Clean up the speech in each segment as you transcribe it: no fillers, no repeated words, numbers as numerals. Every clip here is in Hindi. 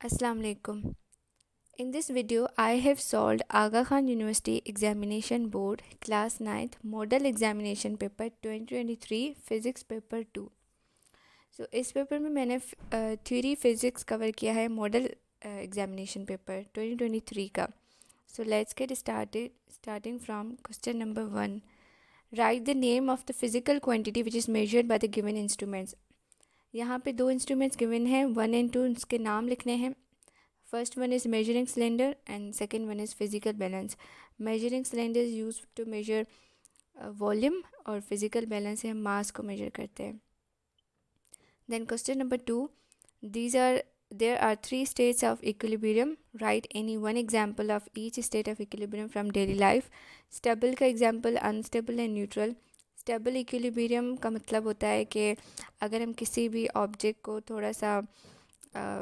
Assalamu alaikum. In this video, I have solved Aga Khan University Examination Board Class 9th Model Examination Paper 2023 Physics Paper 2. So इस पेपर में मैंने थ्योरी फिज़िक्स कवर किया है मॉडल एग्जामिनेशन पेपर 2023 का. So let's get started starting from question number 1. Write the name of the physical quantity which is measured by the given instruments. यहाँ पे दो इंस्ट्रूमेंट्स गिवन हैं 1 and 2, उसके नाम लिखने हैं. First one is measuring cylinder and second one is physical balance. Measuring cylinder is used to measure volume और physical balance से हम mass को measure करते हैं. Then question number 2. There are three states of equilibrium. Write any one example of each state of equilibrium from daily life. Stable का example, unstable and neutral. Stable equilibrium का मतलब होता है कि अगर हम किसी भी ऑब्जेक्ट को थोड़ा सा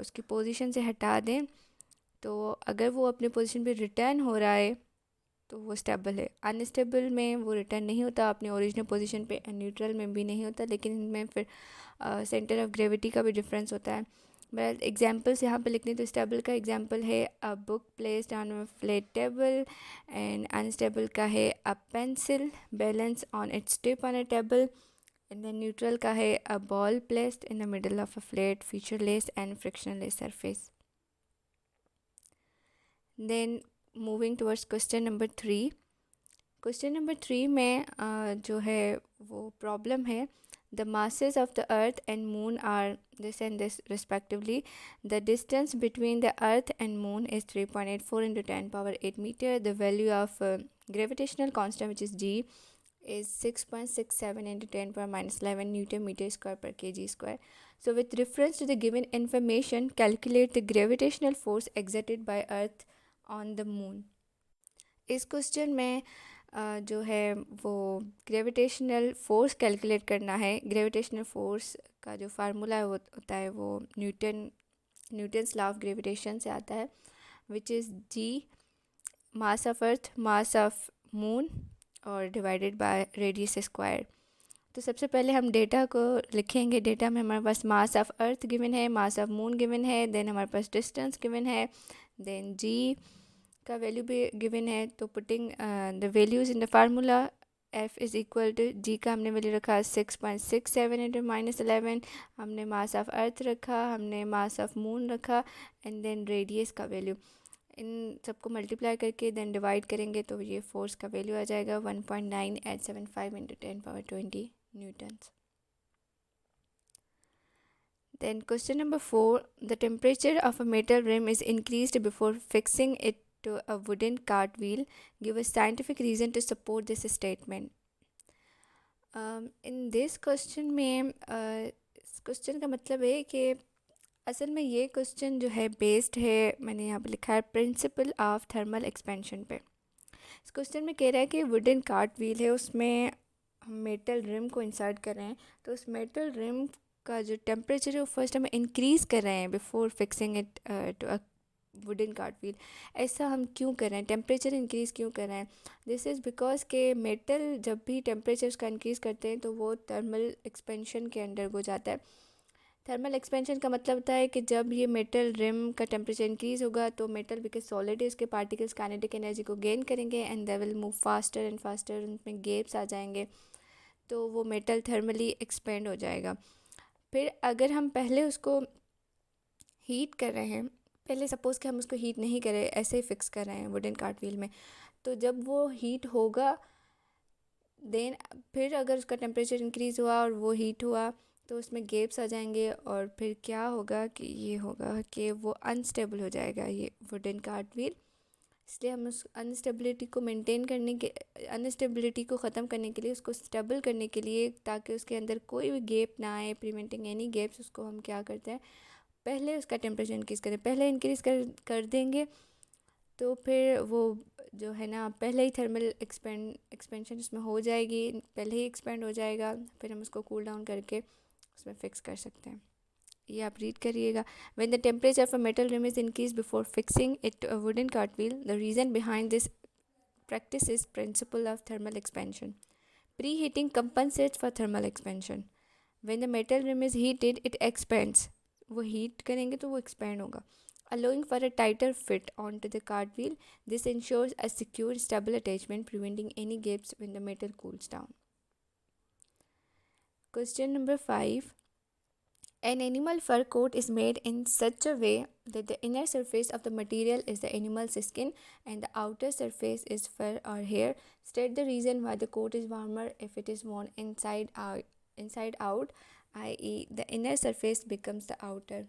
उसकी पोजीशन से हटा दें तो अगर वो अपने पोजीशन पे रिटर्न हो रहा है तो वो स्टेबल है. अनस्टेबल में वो रिटर्न नहीं होता अपने ओरिजिनल पोजीशन पे, न्यूट्रल में भी नहीं होता, लेकिन इनमें फिर सेंटर ऑफ ग्रेविटी का भी डिफरेंस होता है. मैं एग्जांपल्स यहाँ पे लिखने तो स्टेबल का एग्जांपल है a book placed on a flat table, and unstable का है a pencil balance on its tip on a table, and then neutral का है a ball placed in the middle of a flat featureless and frictionless surface. Then moving towards question number 3. Question number 3 में जो है वो प्रॉब्लम है the masses of the earth and moon are this and this respectively. The distance between the earth and moon is 3.84 into 10 power 8 meter. The value of gravitational constant, which is g, is 6.67 into 10 power minus 11 newton meter square per kg square. So with reference to the given information, calculate the gravitational force exerted by earth on the moon. इस क्वेश्चन में जो है वो ग्रेविटेशनल फ़ोर्स कैलकुलेट करना है. ग्रेविटेशनल फ़ोर्स का जो फार्मूला होता है वो न्यूटन्स लॉ ऑफ ग्रेविटेशन से आता है, which is G mass of earth mass of moon और डिवाइडेड बाय रेडियस स्क्वायर. तो सबसे पहले हम डेटा को लिखेंगे. डेटा में हमारे पास मास ऑफ अर्थ गिवन है, मास ऑफ मून गिवन है, देन हमारे पास डिस्टेंस गिवन है, देन जी का वैल्यू भी गिवन है. तो putting the values in the formula F is equal to G का हमने वैल्यू रखा 6.67 इंटू माइनस 11, हमने मास ऑफ अर्थ रखा, हमने मास ऑफ मून रखा, एंड देन रेडियस का वैल्यू. इन सबको मल्टीप्लाई करके देन डिवाइड करेंगे तो ये फोर्स का वैल्यू आ जाएगा 1.9875 into 10 power 20 Newton's. Then question number 4. The temperature of a metal rim is increased before fixing it to a wooden cart wheel. Give a scientific reason to support this statement. In this question में इस क्वेश्चन का मतलब है कि असल में ये क्वेश्चन जो है बेस्ड है, मैंने यहाँ पे लिखा है प्रिंसिपल ऑफ थर्मल एक्सपेंशन पे. इस क्वेश्चन में कह रहा है कि वुडन कार्ट व्हील है, उसमें हम मेटल रिम को इंसर्ट कर रहे हैं. तो उस मेटल रिम का जो टेम्परेचर है वो फर्स्ट हम इंक्रीज़ कर रहे हैं before fixing it to a wooden cart wheel. ऐसा हम क्यों कर रहे हैं, टेम्परेचर इंक्रीज़ क्यों कर रहे हैं? दिस इज़ बिकॉज के मेटल जब भी टेम्परेचर उसका इंक्रीज़ करते हैं तो वो थर्मल एक्सपेंशन के अंडर हो जाता है. थर्मल एक्सपेंशन का मतलब होता है कि जब ये मेटल रिम का टेम्परेचर इंक्रीज़ होगा तो मेटल बिकॉज सॉलिड है, इसके पार्टिकल्स काइनेटिक एनर्जी को गेन करेंगे and they will move faster and faster, उनमें गैप्स आ जाएंगे तो वो मेटल थर्मली एक्सपेंड हो जाएगा. फिर अगर हम पहले उसको हीट कर रहे हैं, पहले सपोज़ कि हम उसको हीट नहीं कर रहे, ऐसे ही फिक्स कर रहे हैं वुडन कार्ट व्हील में, तो जब वो हीट होगा देन फिर अगर उसका टेम्परेचर इंक्रीज़ हुआ और वो हीट हुआ तो उसमें गैप्स आ जाएंगे और फिर क्या होगा कि ये होगा कि वो अनस्टेबल हो जाएगा ये वुडन कार्ट व्हील. इसलिए हम उस अनस्टेबिलिटी को मेंटेन करने के अनस्टेबिलिटी को ख़त्म करने के लिए, उसको स्टेबल करने के लिए, ताकि उसके अंदर कोई भी गैप ना आए, प्रिवेंटिंग एनी गैप्स, उसको हम क्या करते हैं पहले उसका टेम्परेचर इंक्रीज़ करें. पहले इंक्रीज़ कर देंगे तो फिर वो जो है ना पहले ही थर्मल एक्सपेंशन उसमें हो जाएगी, पहले ही एक्सपेंड हो जाएगा, फिर हम उसको कूल डाउन करके उसमें फिक्स कर सकते हैं. ये आप रीड करिएगा. When the temperature of a metal rim is increased before fixing it to a wooden cartwheel, the reason behind this practice is principle of thermal expansion. Preheating compensates for thermal expansion. When the metal rim is heated, it expands. वो हीट करेंगे तो वो एक्सपेंड होगा. allowing for a tighter fit onto the cartwheel. This ensures a secure, stable attachment, preventing any gaps when the metal cools down. Question number 5. An animal fur coat is made in such a way that the inner surface of the material is the animal's skin and the outer surface is fur or hair. State the reason why the coat is warmer if it is worn inside out, i.e. the inner surface becomes the outer.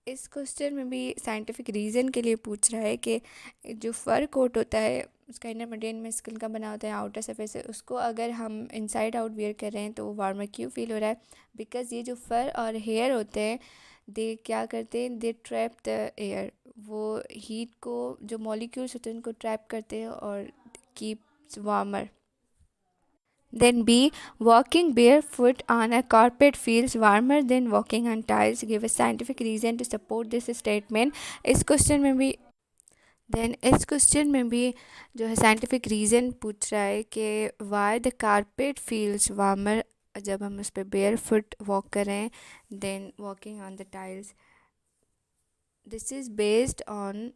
इस क्वेश्चन में भी साइंटिफिक रीज़न के लिए पूछ रहा है कि जो फ़र कोट होता है उसका इनर मटेरियल में स्किन का बना होता है, आउटर सरफेस है, उसको अगर हम इनसाइड आउट वेयर कर रहे हैं तो वो वार्मर क्यों फील हो रहा है? बिकॉज़ ये जो फ़र और हेयर होते हैं, दे क्या करते हैं, दे ट्रैप द एयर। वो हीट को, जो मॉलिक्यूल्स होते हैं उनको ट्रैप करते हैं और keeps warmer. Then B. Walking barefoot on a carpet feels warmer than walking on tiles. Give a scientific reason to support this statement. इस क्वेश्चन में भी जो है साइंटिफिक रीज़न पूछ रहा है कि why the carpet feels warmer जब हम उस पर बेयर फुट वॉक करें than walking on the tiles. This is based on,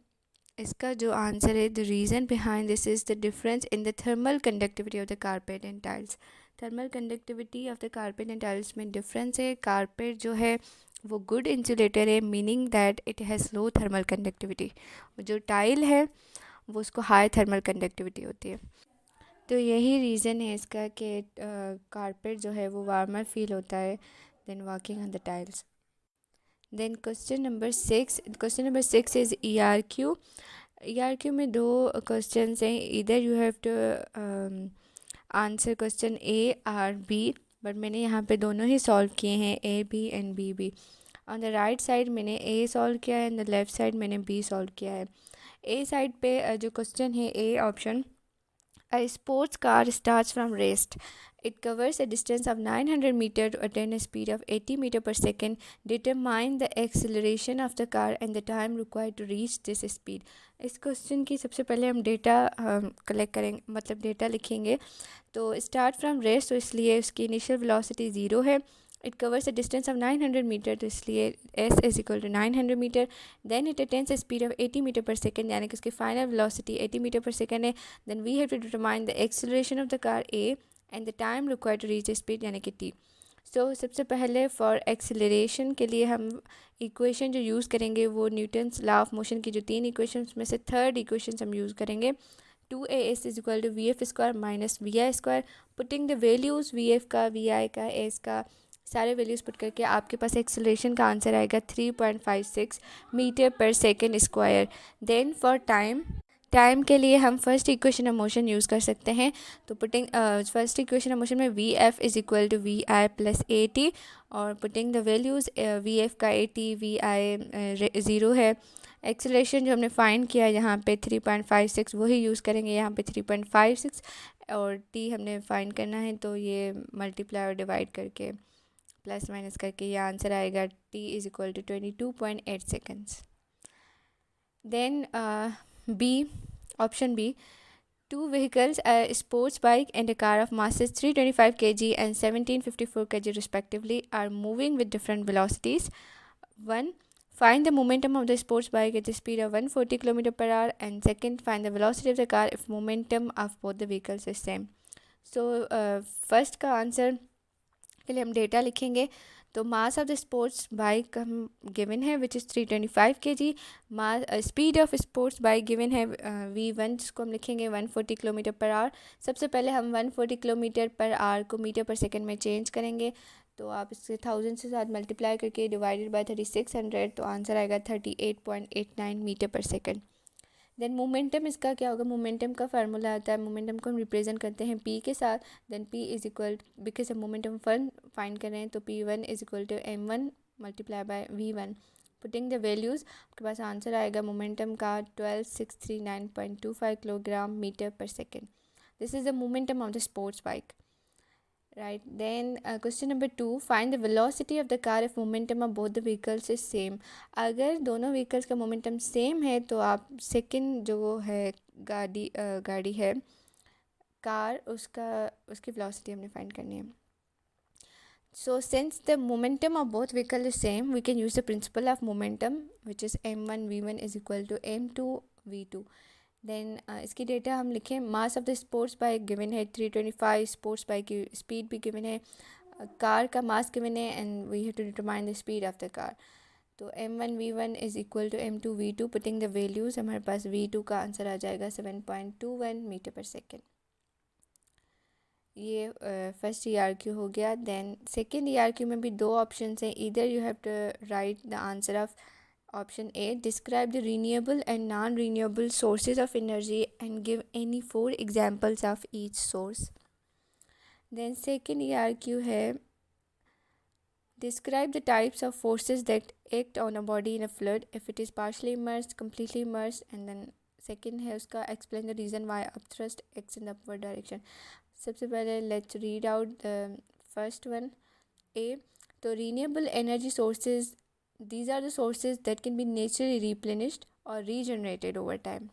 इसका जो आंसर है, the reason behind this is the difference in the thermal conductivity of the carpet and tiles. Thermal conductivity of the carpet and tiles में डिफरेंस है। कारपेट जो है वो गुड इंसुलेटर है, meaning that it has low thermal conductivity. जो टाइल है वो उसको हाई थर्मल कंडक्टिविटी होती है। तो यही रीज़न है इसका कि कारपेट जो है वो वार्मर फील होता है than walking on the tiles. Then question number 6 is ERQ। ERQ में दो क्वेश्चन हैं, इधर you have to answer question A और B, बट मैंने यहाँ पे दोनों ही सॉल्व किए हैं, A B and B B। On the right side मैंने A सॉल्व किया है एंड द लेफ़्ट साइड मैंने B सॉल्व किया है। A साइड पे जो क्वेश्चन है, A option, a sports car starts from rest. It covers a distance of 900 meters to attain a speed of 80 meters per second. Determine the acceleration of the car and the time required to reach this speed. इस क्वेश्चन की सबसे पहले हम डेटा कलेक्ट करेंगे, मतलब डेटा लिखेंगे। तो स्टार्ट फ्रॉम रेस्ट, तो इसलिए उसकी इनिशियल वेलोसिटी 0 है। It covers a distance of 900 metre, तो इसलिए S is equal to 900 metre. Then it attains a speed of 80 metre per second, यानी कि उसकी final velocity 80 metre per second है। Then we have to determine the acceleration of the car A and the time required to reach the speed, यानी कि टी। सो सबसे पहले फॉर एक्सेलरेशन के लिए हम इक्वेशन जो यूज़ करेंगे वो न्यूटन्स लॉ ऑफ मोशन की जो 3 इक्वेशन में से थर्ड इक्वेशन हम यूज़ करेंगे। 2as is equal to VF square minus VI square. Putting the values VF का, VI का, S का, सारे वैल्यूज़ पुट करके आपके पास एक्सेलरेशन का आंसर आएगा 3.56 metre per second square. Then for time के लिए हम first equation of motion use कर सकते हैं। तो putting first equation of motion में VF is equal to VI plus AT, और पुटिंग द वैल्यूज़ VF का 80, VI 0 है। एक्सेलरेशन जो हमने फाइंड किया यहाँ पे 3.56 वही यूज़ करेंगे यहाँ पे 3.56, और टी हमने फाइंड करना है, तो ये मल्टीप्लाई और डिवाइड करके प्लस माइनस करके ये आंसर आएगा T is equal to 22.8 seconds. Then B, option B, two vehicles, a sports bike and a car of masses 325 kg and 1754 kg respectively, are moving with different velocities. 1. Find the momentum of the sports bike at the speed of 140 km per hour, and second, find the velocity of the car if momentum of both the vehicles is same. So first का आंसर के लिए हम डेटा लिखेंगे। तो मास ऑफ द स्पोर्ट्स बाइक हम गिवन है which is 325 kg। Mass speed of sports bike given है V1, जिसको हम लिखेंगे 140 किलोमीटर पर आवर। सबसे पहले हम 140 किलोमीटर पर आवर को मीटर पर सेकंड में चेंज करेंगे, तो आप इससे 1000 से साथ मल्टीप्लाई करके डिवाइडेड बाय 3600, तो आंसर आएगा 38.89 मीटर पर सेकंड। देन मोमेंटम, इसका क्या होगा? मोमेंटम का फार्मूला आता है, मोमेंटम को हम रिप्रेजेंट करते हैं P के साथ। Then P is equal, because हम मोमेंटम फाइंड कर रहे हैं, तो P1 is equal to M1 multiply by V1। Putting the values, आपके पास आंसर आएगा मोमेंटम का 12639.25 kilogram metre per second. This is the momentum of the sports bike, right? Then question number 2, find the velocity of the car if momentum of both the vehicles is same. अगर दोनों vehicles का momentum same है तो आप सेकंड जो है गाड़ी है कार, उसकी velocity हमने find करनी है। So since the momentum of both vehicle is same, we can use the principle of momentum, which is m1 v1 is equal to m2 v2. Then इसकी डेटा हम लिखें, mass of the sports bike given है 325, स्पोर्ट्स बाइक की स्पीड भी गिवन है, कार का मास गिवन है, and we have to determine the speed of the car. तो m1v1 is equal to m2v2. Putting the values, हमारे पास v2 का आंसर आ जाएगा 7.21 मीटर पर सेकेंड. ये फर्स्ट ERQ हो गया. देन सेकेंड ERQ में भी दो ऑप्शन हैं. Either you have to write the answer of option A, describe the renewable and non-renewable sources of energy and give any 4 examples of each source. Then second ERQ है, describe the types of forces that act on a body in a fluid if it is partially immersed, completely immersed, and then second है उसका, explain the reason why upthrust acts in the upward direction. सबसे पहले let's read out the first one. A, तो renewable energy sources, these are the sources that can be naturally replenished or regenerated over time.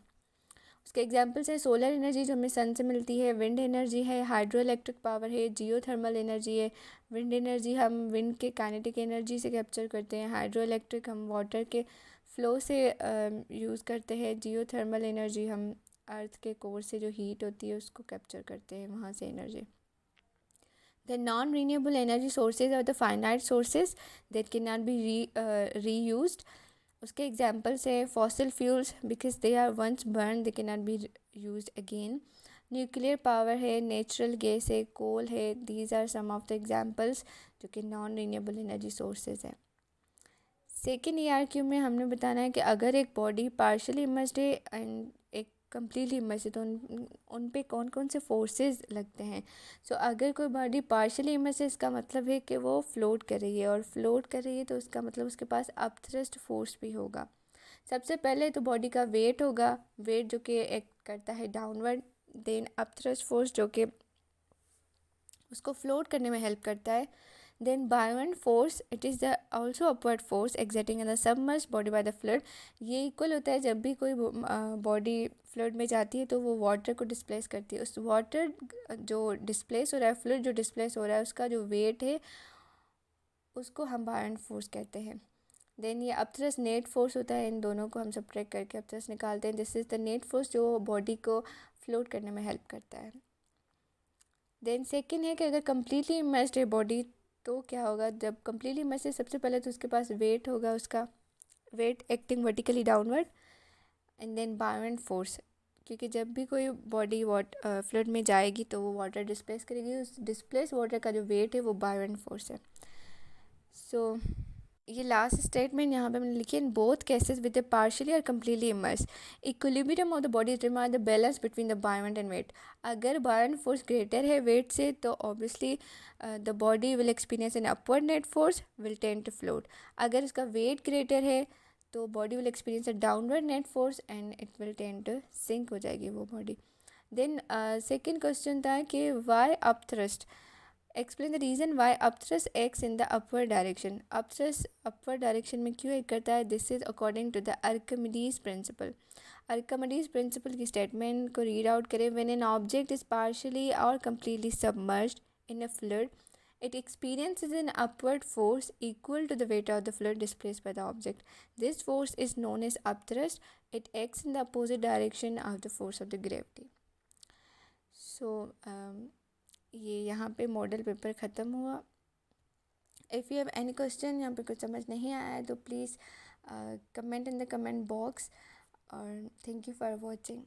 उसके एग्जांपल्स हैं, सोलर एनर्जी जो हमें सन से मिलती है, विंड एनर्जी है, हाइड्रो इलेक्ट्रिक पावर है, जियोथर्मल एनर्जी है. विंड एनर्जी हम विंड के काइनेटिक एनर्जी से कैप्चर करते हैं, हाइड्रो इलेक्ट्रिक हम वाटर के फ्लो से यूज़ करते हैं, जियोथर्मल एनर्जी हम अर्थ के कोर से जो हीट होती है उसको कैप्चर करते हैं, वहाँ से energy. The non-renewable energy sources are the finite sources that cannot be reused. उसके examples है fossil fuels, because they are once burned they cannot be used again. Nuclear power है, natural gas है, coal है. These are some of the examples जो कि non-renewable energy sources हैं. सेकेंड ERQ में हमने बताना है कि अगर एक बॉडी पार्शली इमर्स्ड है एंड एक कम्प्लीटली इमर्स्ड है तो उन पे कौन कौन से फोर्सेस लगते हैं. सो अगर कोई बॉडी पार्शली इमर्स्ड है, इसका मतलब है कि वो फ्लोट कर रही है, और फ्लोट कर रही है तो उसका मतलब उसके पास अपथ्रस्ट फोर्स भी होगा. सबसे पहले तो बॉडी का वेट होगा, वेट जो कि एक्ट करता है डाउनवर्ड. देन अपथ्रस्ट फोर्स जो कि उसको फ्लोट करने में हेल्प करता है. Then buoyant force, it is the also upward force exerting on the submerged body by the flood. ये इक्वल होता है जब भी कोई बॉडी फ्लड में जाती है तो वो वाटर को डिस्प्लेस करती है. उस वाटर जो डिस्प्लेस हो रहा है, फ्लड जो डिस्प्लेस हो रहा है, उसका जो वेट है उसको हम buoyant फोर्स कहते हैं. देन ये अपथ्रस्ट नेट फोर्स होता है, इन दोनों को हम सब्ट्रैक्ट करके अपथ्रस्ट निकालते हैं. This is the net force जो बॉडी को फ्लोट करने में हेल्प करता है. देन सेकेंड है कि अगर कम्प्लीटली इमर्स्ड है बॉडी तो क्या होगा. जब कम्प्लीटली इमर्स्ड है, सबसे पहले तो उसके पास वेट होगा, उसका weight acting vertically downward, and then buoyant force, क्योंकि जब भी कोई बॉडी फ्लड में जाएगी तो वो वाटर डिस्प्लेस करेगी. उस डिस्प्लेस वाटर का जो वेट है वो बायोवेंट फोर्स है. सो ये लास्ट स्टेटमेंट यहाँ पे मैंने लिखी, in both cases with the partially or completely immerse equilibrium of the body determine the balance between the buoyant and weight. अगर बायोवेंट फोर्स ग्रेटर है वेट से तो obviously the body will experience an upward net force will tend to float. अगर इसका वेट ग्रेटर है तो body will experience a downward net force and it will tend to sink हो जाएगी वो बॉडी. देन सेकेंड क्वेश्चन था कि why upthrust, explain the reason why upthrust acts in the upward direction. Upthrust upward direction में क्यों एक्ट करता है. This is according to the Archimedes principle. Archimedes principle की स्टेटमेंट को रीड आउट करें. When an object is partially or completely submerged in a fluid, it experiences an upward force equal to the weight of the fluid displaced by the object. This force is known as upthrust. It acts in the opposite direction of the force of the gravity. So ये यहाँ पे मॉडल पेपर ख़त्म हुआ. If you have any question, यहाँ पे कुछ समझ नहीं आया है तो please comment in the comment box. और थैंक यू फॉर वॉचिंग.